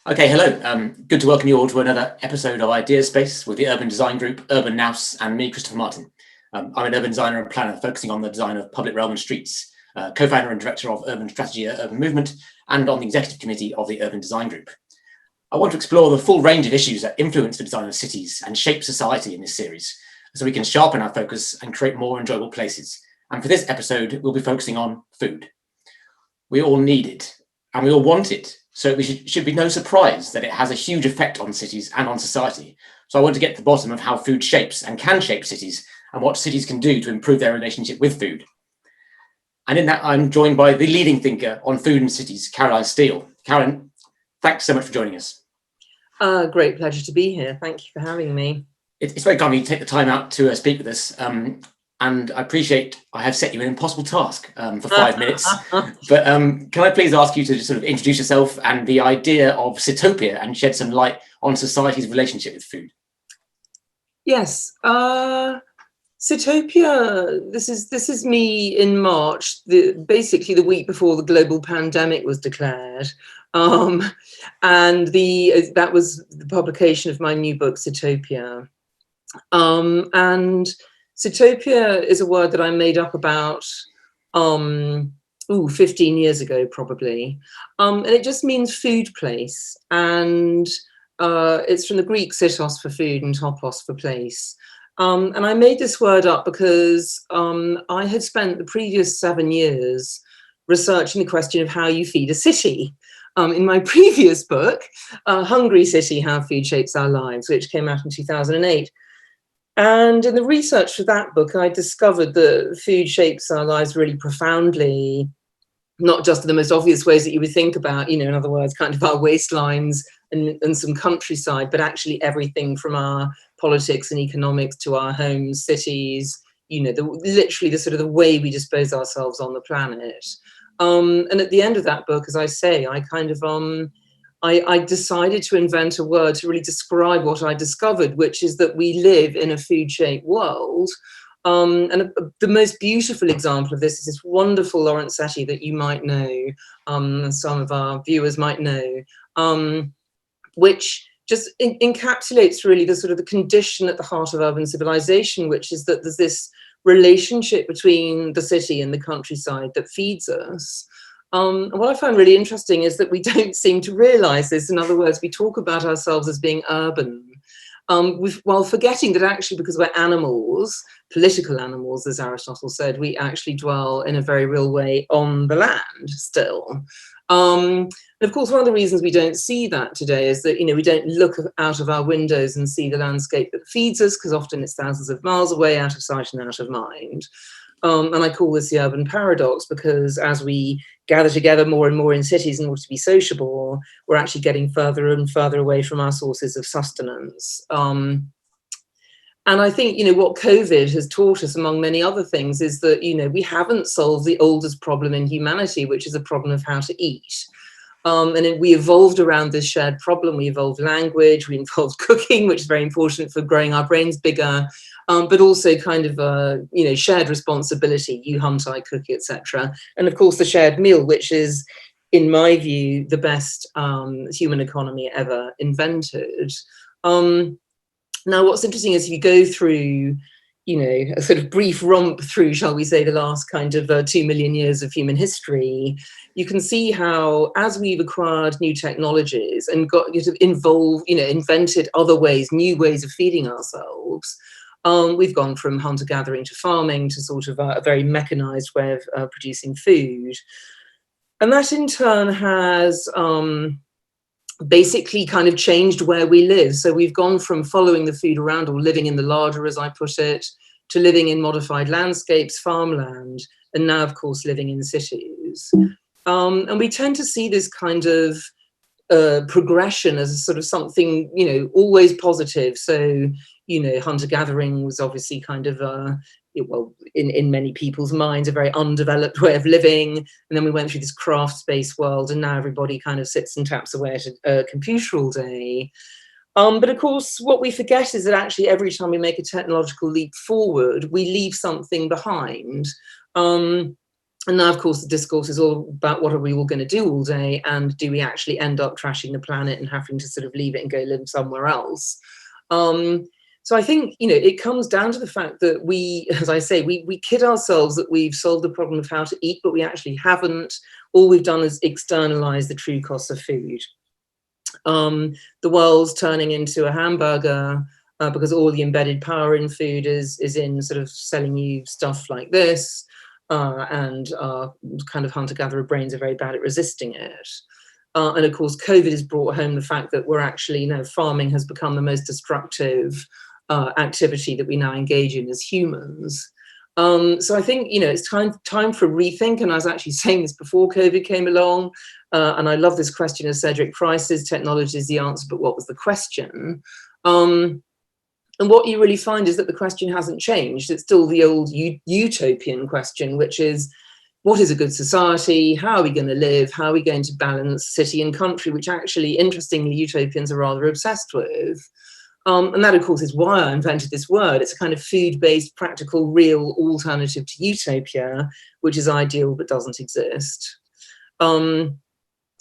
Okay, hello. Good to welcome you all to another episode of ideasSPACE with the urban design group, UrbanNous, and me, Christopher Martin. I'm an urban designer and planner focusing on the design of public realm and streets, co-founder and director of Urban Strategy at Urban Movement, and on the executive committee of the Urban Design Group. I want to explore the full range of issues that influence the design of cities and shape society in this series, so we can sharpen our focus and create more enjoyable places. And for this episode, we'll be focusing on food. We all need it, and we all want it. So it should be no surprise that it has a huge effect on cities and on society. So I want to get to the bottom of how food shapes and can shape cities and what cities can do to improve their relationship with food. And in that, I'm joined by the leading thinker on food and cities, Carolyn Steel. Carolyn, thanks so much for joining us. Great pleasure to be here. Thank you for having me. It's very kind of you to take the time out to speak with us. And I appreciate I have set you an impossible task for 5 minutes. But can I please ask you to just sort of introduce yourself and the idea of Sitopia and shed some light on society's relationship with food? Yes, Sitopia. This is me in March, basically the week before the global pandemic was declared, and that was the publication of my new book, Sitopia, and Sitopia is a word that I made up about 15 years ago, probably. And it just means food place. And it's from the Greek sitos for food and topos for place. And I made this word up because I had spent the previous 7 years researching the question of how you feed a city. In my previous book, Hungry City, How Food Shapes Our Lives, which came out in 2008. And in the research for that book, I discovered that food shapes our lives really profoundly, not just in the most obvious ways that you would think about, in other words, kind of our waistlines and some countryside, but actually everything from our politics and economics to our homes, cities, literally the sort of the way we dispose ourselves on the planet. And at the end of that book, as I say, I kind of I decided to invent a word to really describe what I discovered, which is that we live in a food-shaped world. The most beautiful example of this is this wonderful Laurent Setti that you might know, and some of our viewers might know, which just encapsulates really the sort of the condition at the heart of urban civilization, which is that there's this relationship between the city and the countryside that feeds us. And what I find really interesting is that we don't seem to realize this. In other words, we talk about ourselves as being urban, while forgetting that actually, because we're animals, political animals, as Aristotle said, we actually dwell in a very real way on the land still. And of course, one of the reasons we don't see that today is that, we don't look out of our windows and see the landscape that feeds us, because often it's thousands of miles away, out of sight and out of mind. And I call this the urban paradox, because as we gather together more and more in cities in order to be sociable, we're actually getting further and further away from our sources of sustenance. And I think, what COVID has taught us, among many other things, is that, we haven't solved the oldest problem in humanity, which is a problem of how to eat. And we evolved around this shared problem. We evolved language, we evolved cooking, which is very important for growing our brains bigger, but also kind of, shared responsibility, you hunt, I cook, etc. And of course, the shared meal, which is, in my view, the best human economy ever invented. Now, what's interesting is if you go through, a sort of brief romp through, shall we say, the last kind of 2 million years of human history, you can see how, as we've acquired new technologies and got involved, invented other ways, new ways of feeding ourselves, we've gone from hunter-gathering to farming to sort of a very mechanized way of producing food. And that in turn has basically kind of changed where we live. So we've gone from following the food around, or living in the larder, as I put it, to living in modified landscapes, farmland, and now, of course, living in cities. And we tend to see this kind of progression as a sort of something, always positive. So, hunter-gathering was obviously kind of in many people's minds, a very undeveloped way of living. And then we went through this craft-based world, and now everybody kind of sits and taps away at a computer all day. But of course, what we forget is that actually every time we make a technological leap forward, we leave something behind. And now, of course, the discourse is all about what are we all going to do all day, and do we actually end up trashing the planet and having to sort of leave it and go live somewhere else? So I think, it comes down to the fact that we, as I say, we kid ourselves that we've solved the problem of how to eat, but we actually haven't. All we've done is externalize the true costs of food. The world's turning into a hamburger because all the embedded power in food is in sort of selling you stuff like this. And kind of hunter-gatherer brains are very bad at resisting it. And of course, COVID has brought home the fact that we're actually, farming has become the most destructive activity that we now engage in as humans. So I think, it's time for rethink. And I was actually saying this before COVID came along. And I love this question of Cedric Price's, technology is the answer, but what was the question? And what you really find is that the question hasn't changed. It's still the old utopian question, which is, what is a good society? How are we going to live? How are we going to balance city and country, which actually, interestingly, utopians are rather obsessed with. And that, of course, is why I invented this word. It's a kind of food-based, practical, real alternative to utopia, which is ideal but doesn't exist.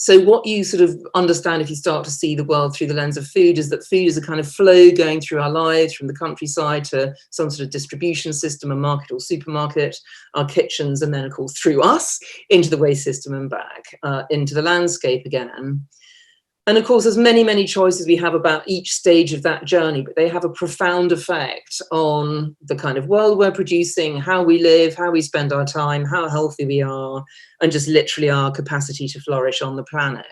So what you sort of understand if you start to see the world through the lens of food is that food is a kind of flow going through our lives, from the countryside to some sort of distribution system, a market or supermarket, our kitchens, and then, of course, through us into the waste system and back into the landscape again. And of course, there's many, many choices we have about each stage of that journey, but they have a profound effect on the kind of world we're producing, how we live, how we spend our time, how healthy we are, and just literally our capacity to flourish on the planet.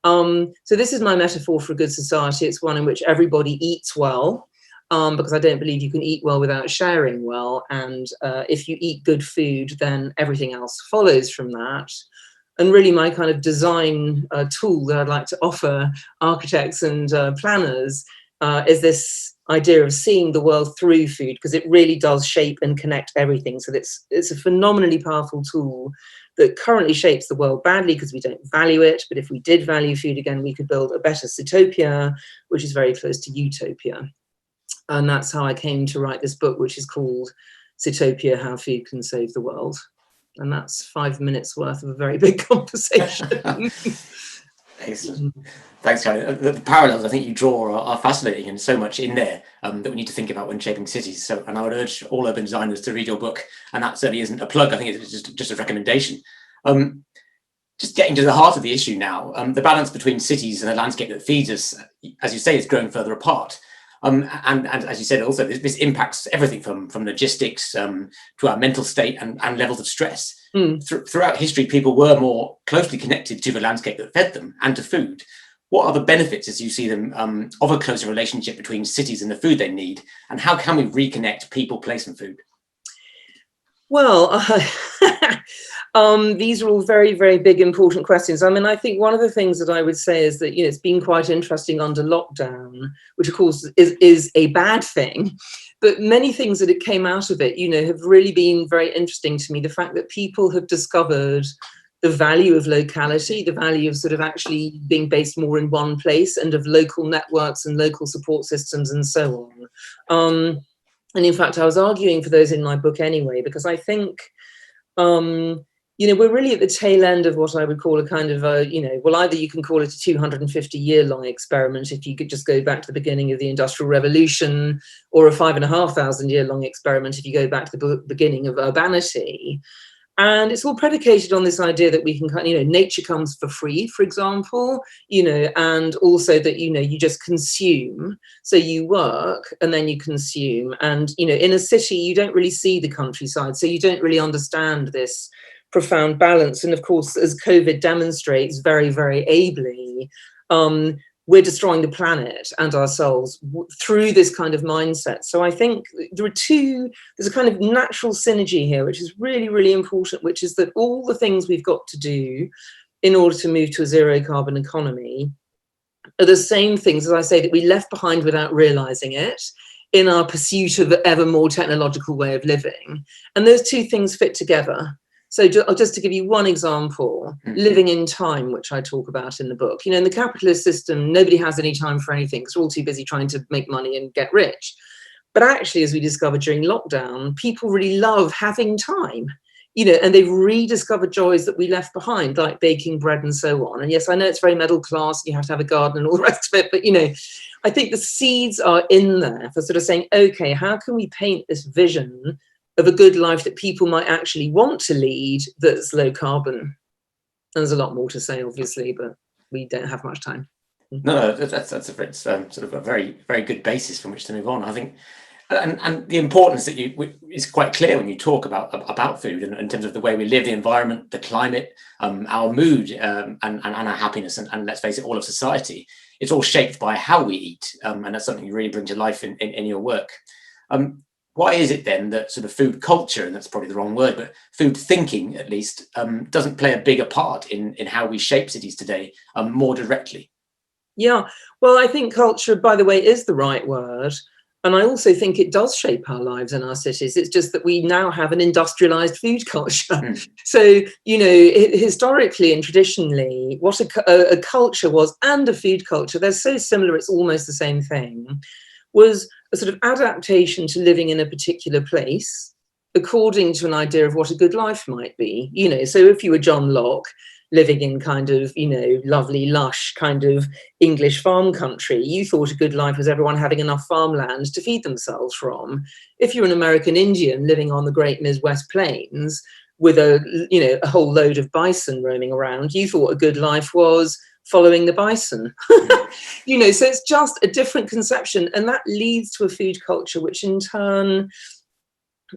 So this is my metaphor for a good society. It's one in which everybody eats well, because I don't believe you can eat well without sharing well. And if you eat good food, then everything else follows from that. And really my kind of design tool that I'd like to offer architects and planners is this idea of seeing the world through food, because it really does shape and connect everything. So it's a phenomenally powerful tool that currently shapes the world badly because we don't value it. But if we did value food again, we could build a better Sitopia, which is very close to utopia. And that's how I came to write this book, which is called Sitopia, How Food Can Save the World. And that's 5 minutes worth of a very big conversation. Excellent. Thanks, Carolyn. The parallels I think you draw are fascinating, and so much in there that we need to think about when shaping cities. So, and I would urge all urban designers to read your book. And that certainly isn't a plug. I think it's just a recommendation. Just getting to the heart of the issue now, the balance between cities and the landscape that feeds us, as you say, is growing further apart. And as you said, also, this impacts everything from logistics to our mental state and levels of stress. Throughout history, people were more closely connected to the landscape that fed them and to food. What are the benefits, as you see them, of a closer relationship between cities and the food they need? And how can we reconnect people, place, and food? Well, these are all very, very big, important questions. I mean, I think one of the things that I would say is that, it's been quite interesting under lockdown, which, of course, is a bad thing. But many things that came out of it, have really been very interesting to me. The fact that people have discovered the value of locality, the value of sort of actually being based more in one place, and of local networks and local support systems and so on. And in fact, I was arguing for those in my book anyway, because I think, we're really at the tail end of what I would call a kind of well, either you can call it a 250-year-long experiment if you could just go back to the beginning of the Industrial Revolution, or a 5,500-year-long experiment if you go back to the beginning of urbanity. And it's all predicated on this idea that we can, nature comes for free, for example, and also that, you just consume. So you work and then you consume. And, in a city, you don't really see the countryside. So you don't really understand this profound balance. And of course, as COVID demonstrates very, very ably, we're destroying the planet and ourselves through this kind of mindset. So I think there's a kind of natural synergy here, which is really, really important, which is that all the things we've got to do in order to move to a zero carbon economy are the same things, as I say, that we left behind without realizing it in our pursuit of an ever more technological way of living. And those two things fit together. So just to give you one example, living in time, which I talk about in the book. In the capitalist system, nobody has any time for anything because we're all too busy trying to make money and get rich. But actually, as we discovered during lockdown, people really love having time. and they've rediscovered joys that we left behind, like baking bread and so on. And yes, I know it's very middle class, you have to have a garden and all the rest of it, but I think the seeds are in there for sort of saying, okay, how can we paint this vision of a good life that people might actually want to lead that's low carbon? And there's a lot more to say, obviously, but we don't have much time. No, that's a sort of a very, very good basis from which to move on, I think. And the importance that is quite clear when you talk about food and in terms of the way we live, the environment, the climate, our mood, and our happiness, and let's face it, all of society. It's all shaped by how we eat, and that's something you really bring to life in your work. Why is it then that sort of food culture, and that's probably the wrong word, but food thinking at least, doesn't play a bigger part in how we shape cities today more directly? Yeah, well, I think culture, by the way, is the right word. And I also think it does shape our lives in our cities. It's just that we now have an industrialized food culture. So, historically and traditionally, what a culture was, and a food culture, they're so similar, it's almost the same thing, was a sort of adaptation to living in a particular place according to an idea of what a good life might be. So if you were John Locke, living in kind of, lovely, lush kind of English farm country, you thought a good life was everyone having enough farmland to feed themselves from. If you're an American Indian living on the Great Midwest Plains with a whole load of bison roaming around, you thought a good life was following the bison. So it's just a different conception, and that leads to a food culture, which in turn,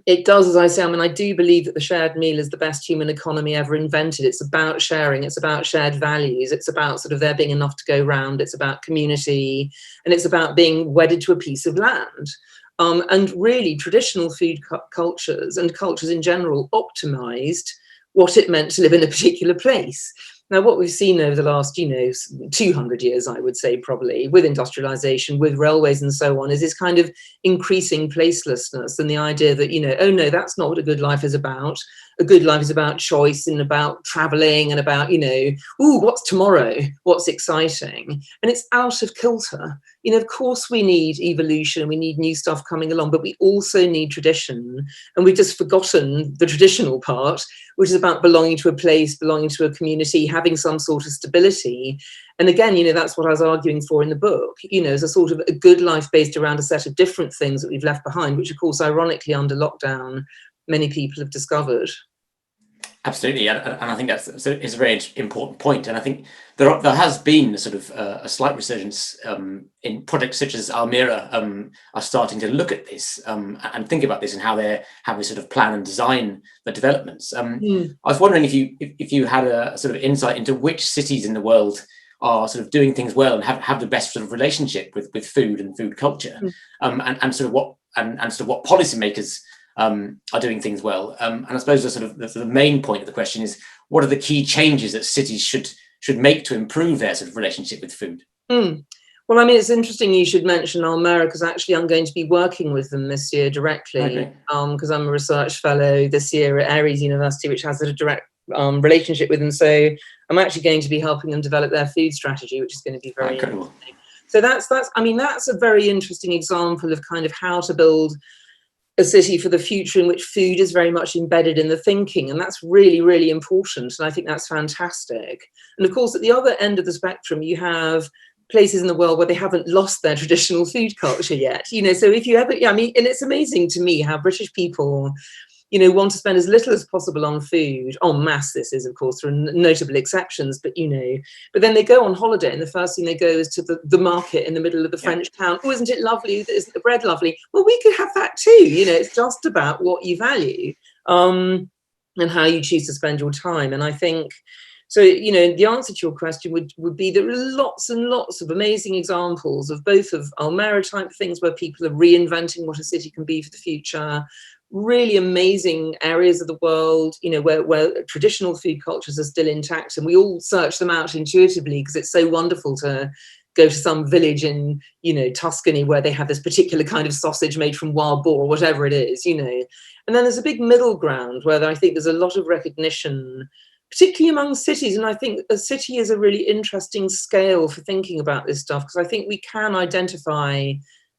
it does, as I say, I do believe that the shared meal is the best human economy ever invented. It's about sharing, it's about shared values, it's about sort of there being enough to go round, it's about community, and it's about being wedded to a piece of land. And really, traditional food cultures and cultures in general optimized what it meant to live in a particular place. Now, what we've seen over the last, 200 years, I would say, probably, with industrialization, with railways and so on, is this kind of increasing placelessness and the idea that, oh no, that's not what a good life is about. A good life is about choice and about traveling and about, what's tomorrow? What's exciting? And it's out of kilter. Of course we need evolution, we need new stuff coming along, but we also need tradition. And we've just forgotten the traditional part, which is about belonging to a place, belonging to a community, having some sort of stability. And again, that's what I was arguing for in the book, as a sort of a good life based around a set of different things that we've left behind, which of course, ironically, under lockdown, many people have discovered. Absolutely, and I think it's a very important point. And I think there has been a sort of a slight resurgence in projects such as Almira are starting to look at this and think about this and how we sort of plan and design the developments. I was wondering if you had a sort of insight into which cities in the world are sort of doing things well and have the best sort of relationship with food and food culture, and sort of what policymakers are doing things well. And I suppose the main point of the question is, what are the key changes that cities should make to improve their sort of relationship with food? Well, it's interesting you should mention Almera, because actually I'm going to be working with them this year directly, because I'm a research fellow this year at Aries University, which has a direct relationship with them. So I'm actually going to be helping them develop their food strategy, which is going to be very incredible. So that's a very interesting example of kind of how to build a city for the future in which food is very much embedded in the thinking. And that's really, really important. And I think that's fantastic. And of course, at the other end of the spectrum, you have places in the world where they haven't lost their traditional food culture yet. So if you ever, and it's amazing to me how British people, want to spend as little as possible on food, en masse. This is, of course, there are notable exceptions, but but then they go on holiday and the first thing they go is to the market in the middle of the French town. Oh, isn't it lovely? Isn't the bread lovely? Well, we could have that too. It's just about what you value and how you choose to spend your time. And I think, so, the answer to your question would be there are lots and lots of amazing examples of both of Almera type things where people are reinventing what a city can be for the future, really amazing areas of the world, where traditional food cultures are still intact, and we all search them out intuitively because it's so wonderful to go to some village in, Tuscany where they have this particular kind of sausage made from wild boar or whatever it is, And then there's a big middle ground where I think there's a lot of recognition, particularly among cities. And I think a city is a really interesting scale for thinking about this stuff, because I think we can identify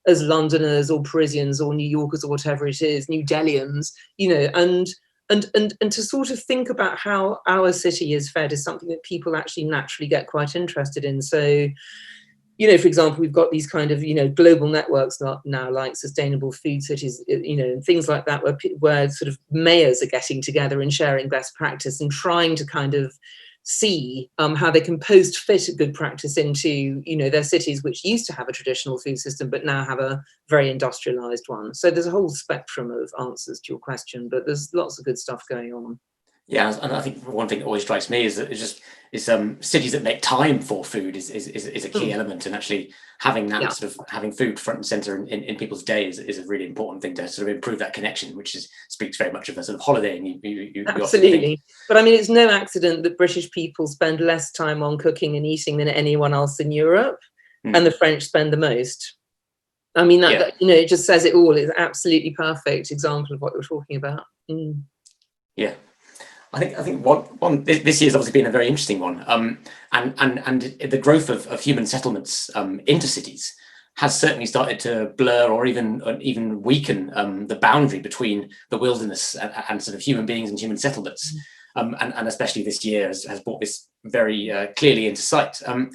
as Londoners or Parisians or New Yorkers or whatever it is, New Delians, and and to sort of think about how our city is fed is something that people actually naturally get quite interested in. So, for example, we've got these kind of, global networks now, like sustainable food cities, and things like that, where sort of mayors are getting together and sharing best practice and trying to kind of see how they can post-fit good practice into, their cities, which used to have a traditional food system, but now have a very industrialized one. So there's a whole spectrum of answers to your question, but there's lots of good stuff going on. Yeah, and I think one thing that always strikes me is that cities that make time for food is a key element, and actually having that sort of having food front and center in people's days is a really important thing to sort of improve that connection, which speaks very much of a sort of holiday. And you absolutely. But I mean, it's no accident that British people spend less time on cooking and eating than anyone else in Europe, and the French spend the most. I mean, that it just says it all. It's an absolutely perfect example of what we're talking about. Yeah. I think this year's obviously been a very interesting one, and the growth of human settlements into cities has certainly started to blur or even weaken the boundary between the wilderness and sort of human beings and human settlements, and especially this year has brought this very clearly into sight. I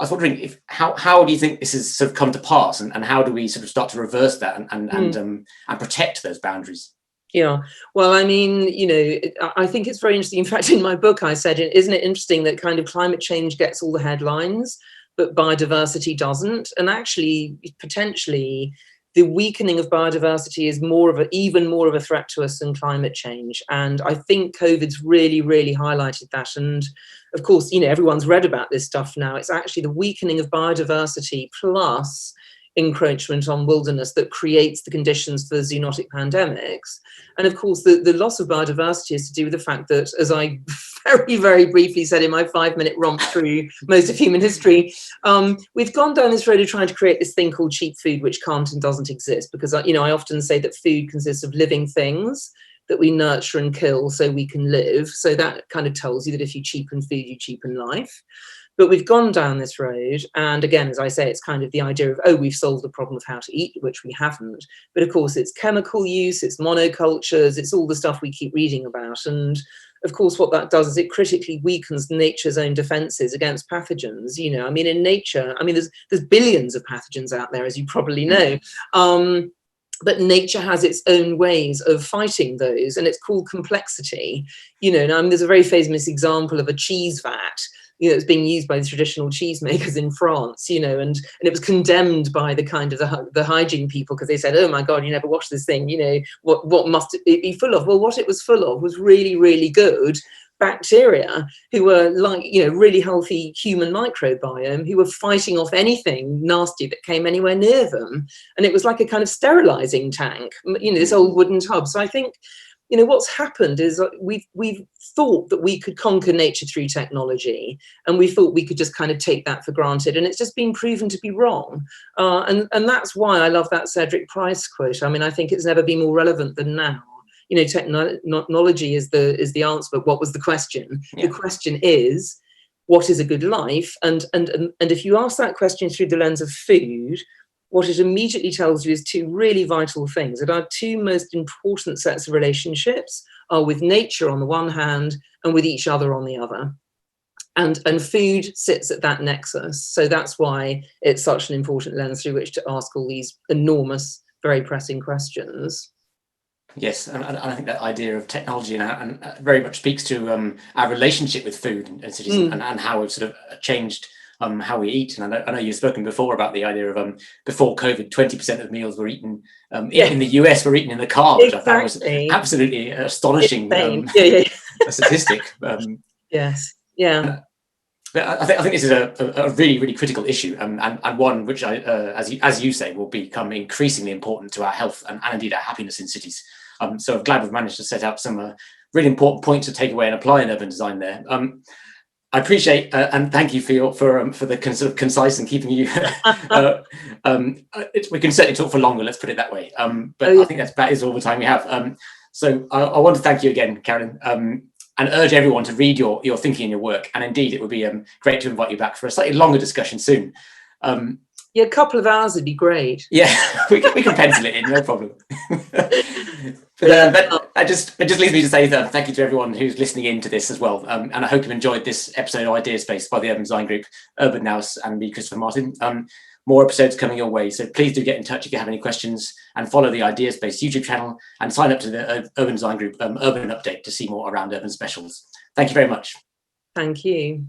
was wondering how do you think this has sort of come to pass, and how do we sort of start to reverse that and protect those boundaries? Yeah, well, I mean, I think it's very interesting. In fact, in my book, I said, isn't it interesting that kind of climate change gets all the headlines, but biodiversity doesn't? And actually, potentially, the weakening of biodiversity is even more of a threat to us than climate change. And I think COVID's really, really highlighted that. And of course, everyone's read about this stuff now. It's actually the weakening of biodiversity plus encroachment on wilderness that creates the conditions for zoonotic pandemics. And of course, the loss of biodiversity is to do with the fact that, as I very, very briefly said in my 5-minute romp through most of human history, we've gone down this road of trying to create this thing called cheap food, which can't and doesn't exist. Because, I often say that food consists of living things that we nurture and kill so we can live. So that kind of tells you that if you cheapen food, you cheapen life. But we've gone down this road, and again, as I say, it's kind of the idea of, we've solved the problem of how to eat, which we haven't. But of course, it's chemical use, it's monocultures, it's all the stuff we keep reading about. And of course, what that does is it critically weakens nature's own defenses against pathogens. I mean, in nature, there's billions of pathogens out there, as you probably know. But nature has its own ways of fighting those, and it's called complexity. There's a very famous example of a cheese vat it's being used by the traditional cheesemakers in France, and it was condemned by the kind of the hygiene people, because they said, oh my God, you never wash this thing, what must it be full of? Well, what it was full of was really, really good bacteria who were like, really healthy human microbiome who were fighting off anything nasty that came anywhere near them. And it was like a kind of sterilizing tank, this old wooden tub. So I think, what's happened is we've thought that we could conquer nature through technology, and we thought we could just kind of take that for granted, and it's just been proven to be wrong. And that's why I love that Cedric Price quote. I think it's never been more relevant than now. Technology is the answer, but what was the question? Yeah. The question is, what is a good life? And if you ask that question through the lens of food, what it immediately tells you is two really vital things, that our two most important sets of relationships are with nature on the one hand and with each other on the other. And food sits at that nexus. So that's why it's such an important lens through which to ask all these enormous, very pressing questions. Yes, and I think that idea of technology and very much speaks to our relationship with food and cities, and how we've sort of changed how we eat. And I know you've spoken before about the idea of before COVID, 20% of meals were eaten in the US were eaten in the car, which exactly. I thought was absolutely astonishing statistic. Yes, yeah. I think this is a really, really critical issue, and one which, as you say, will become increasingly important to our health and indeed our happiness in cities. So I'm glad we've managed to set out some really important points to take away and apply in urban design there. I appreciate and thank you for the sort of concise and keeping you. We can certainly talk for longer. Let's put it that way. But I think that is all the time we have. So I want to thank you again, Carolyn, and urge everyone to read your thinking and your work. And indeed, it would be great to invite you back for a slightly longer discussion soon. Yeah, a couple of hours would be great. Yeah, we can pencil it in, no problem. But it just leaves me to say thank you to everyone who's listening in to this as well. And I hope you've enjoyed this episode of ideasSPACE by the Urban Design Group, UrbanNous, and me, Christopher Martin. More episodes coming your way, so please do get in touch if you have any questions, and follow the ideasSPACE YouTube channel and sign up to the Urban Design Group Urban Update to see more around urban specials. Thank you very much. Thank you.